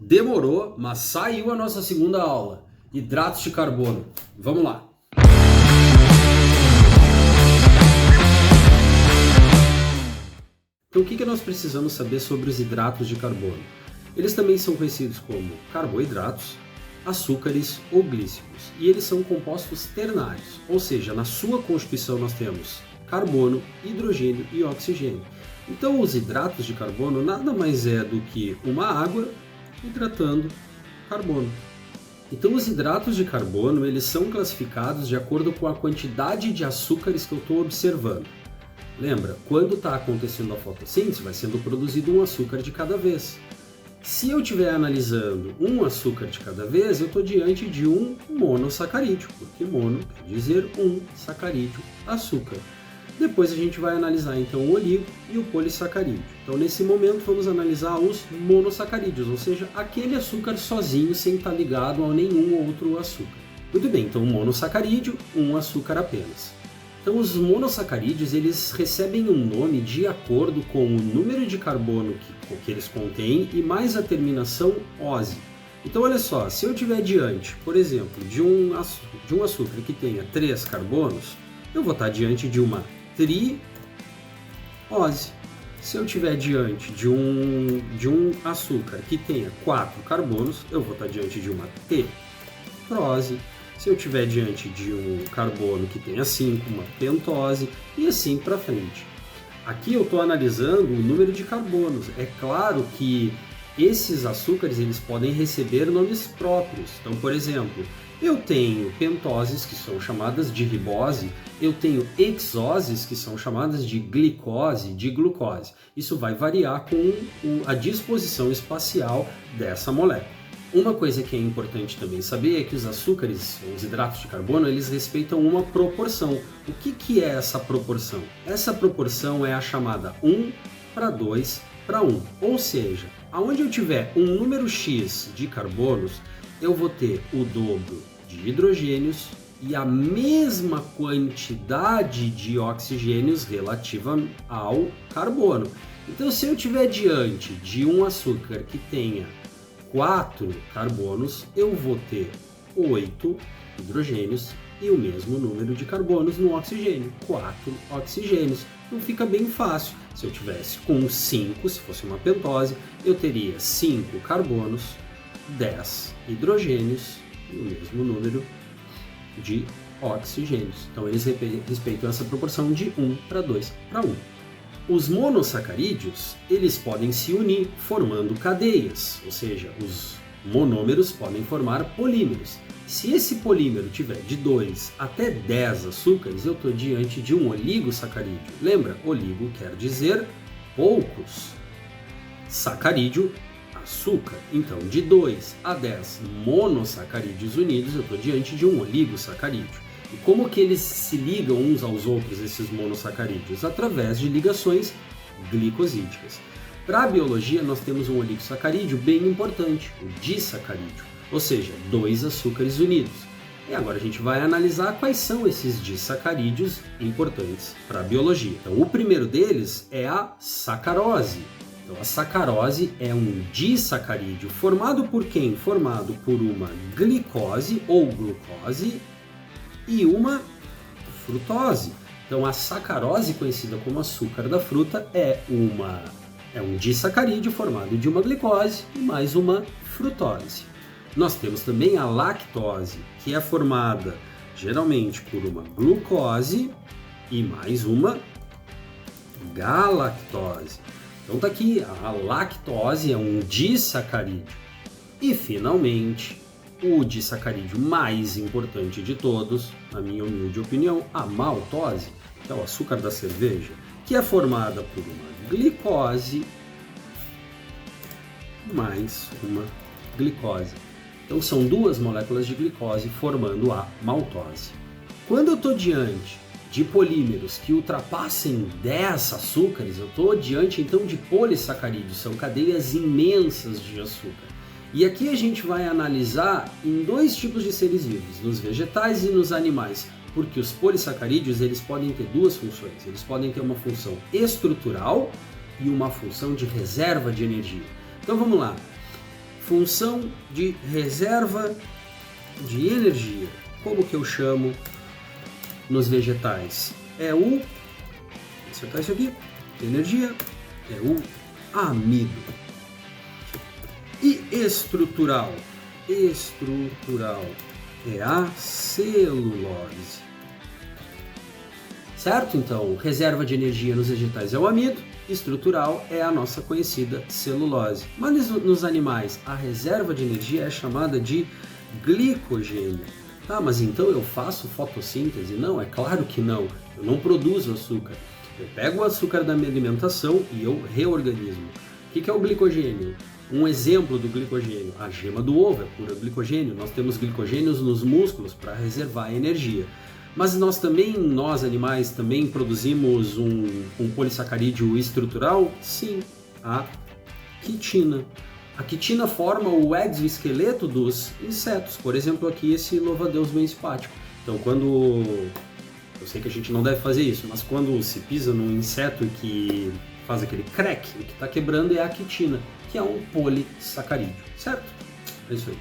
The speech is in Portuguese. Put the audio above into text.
Demorou, mas saiu a nossa segunda aula. Hidratos de carbono. Vamos lá. Então, o que nós precisamos saber sobre os hidratos de carbono? Eles também são conhecidos como carboidratos, açúcares ou glícerol. E eles são compostos ternários, ou seja, na sua constituição nós temos carbono, hidrogênio e oxigênio. Então, os hidratos de carbono nada mais é do que uma água hidratando carbono. Então, os hidratos de carbono eles são classificados de acordo com a quantidade de açúcares que eu estou observando. Lembra, quando está acontecendo a fotossíntese, vai sendo produzido um açúcar de cada vez. Se eu estiver analisando um açúcar de cada vez, eu estou diante de um monossacarídeo, porque mono quer dizer um, sacarídeo, açúcar. Depois a gente vai analisar então o oligo e o polissacarídeo. Então nesse momento vamos analisar os monossacarídeos, ou seja, aquele açúcar sozinho sem estar ligado a nenhum outro açúcar. Muito bem, então monossacarídeo, um açúcar apenas. Então os monossacarídeos eles recebem um nome de acordo com o número de carbono que eles contêm e mais a terminação -ose. Então olha só, se eu estiver diante, por exemplo, de um açúcar que tenha 3 carbonos, eu vou estar diante de uma triose. Se eu estiver diante de um açúcar que tenha 4 carbonos, eu vou estar diante de uma tetrose. Se eu estiver diante de um carbono que tenha 5, uma pentose e assim para frente. Aqui eu estou analisando o número de carbonos. É claro que esses açúcares eles podem receber nomes próprios. Então, por exemplo, eu tenho pentoses, que são chamadas de ribose, eu tenho hexoses, que são chamadas de glicose, de glucose. Isso vai variar com a disposição espacial dessa molécula. Uma coisa que é importante também saber é que os açúcares, os hidratos de carbono, eles respeitam uma proporção. O que é essa proporção? Essa proporção é a chamada 1:2:1. Ou seja, aonde eu tiver um número X de carbonos, eu vou ter o dobro de hidrogênios e a mesma quantidade de oxigênios relativa ao carbono. Então, se eu estiver diante de um açúcar que tenha 4 carbonos, eu vou ter 8 hidrogênios e o mesmo número de carbonos no oxigênio, 4 oxigênios. Então fica bem fácil. Se eu tivesse com 5, se fosse uma pentose, eu teria 5 carbonos, 10 hidrogênios e o mesmo número de oxigênios. Então eles respeitam essa proporção de 1:2:1. Os monossacarídeos, eles podem se unir formando cadeias, ou seja, os monômeros podem formar polímeros. Se esse polímero tiver de 2 até 10 açúcares, eu estou diante de um oligosacarídeo. Lembra? Oligo quer dizer poucos. Sacarídeo, açúcar. Então, de 2 a 10 monossacarídeos unidos, eu estou diante de um oligosacarídeo. E como que eles se ligam uns aos outros, esses monossacarídeos? Através de ligações glicosídicas. Para a biologia, nós temos um oligosacarídeo bem importante, o disacarídeo, ou seja, 2 açúcares unidos. E agora a gente vai analisar quais são esses disacarídeos importantes para a biologia. Então, o primeiro deles é a sacarose. Então, a sacarose é um disacarídeo formado por quem? Formado por uma glicose ou glucose e uma frutose. Então a sacarose, conhecida como açúcar da fruta, é um disacarídeo formado de uma glicose e mais uma frutose. Nós temos também a lactose, que é formada geralmente por uma glucose e mais uma galactose. Então tá aqui, a lactose é um disacarídeo. E finalmente, o disacarídeo mais importante de todos, na minha humilde opinião, a maltose, que é o açúcar da cerveja, que é formada por uma glicose mais uma glicose. Então são 2 moléculas de glicose formando a maltose. Quando eu estou diante de polímeros que ultrapassem 10 açúcares, eu estou diante então de polissacarídeos, são cadeias imensas de açúcar. E aqui a gente vai analisar em 2 tipos de seres vivos, nos vegetais e nos animais, porque os polissacarídeos eles podem ter 2 funções. Eles podem ter uma função estrutural e uma função de reserva de energia. Então vamos lá. função de reserva de energia. Como que eu chamo nos vegetais? É o, vou acertar isso aqui, energia, é o amido. E estrutural? Estrutural é a celulose. Certo? Então, reserva de energia nos vegetais é o amido, estrutural é a nossa conhecida celulose. Mas nos animais, a reserva de energia é chamada de glicogênio. Ah, mas então eu faço fotossíntese? Não, é claro que não. Eu não produzo açúcar. Eu pego o açúcar da minha alimentação e eu reorganizo. O que é o glicogênio? Um exemplo do glicogênio, a gema do ovo é pura glicogênio. Nós temos glicogênios nos músculos para reservar energia. Mas nós animais, também produzimos um polissacarídeo estrutural? Sim, a quitina. A quitina forma o exoesqueleto dos insetos. Por exemplo, aqui esse louva-a-Deus bem simpático. Então, quando... Eu sei que a gente não deve fazer isso, mas quando se pisa num inseto que faz aquele crack, o que está quebrando é a quitina, que é um polissacarídeo, certo? É isso aí.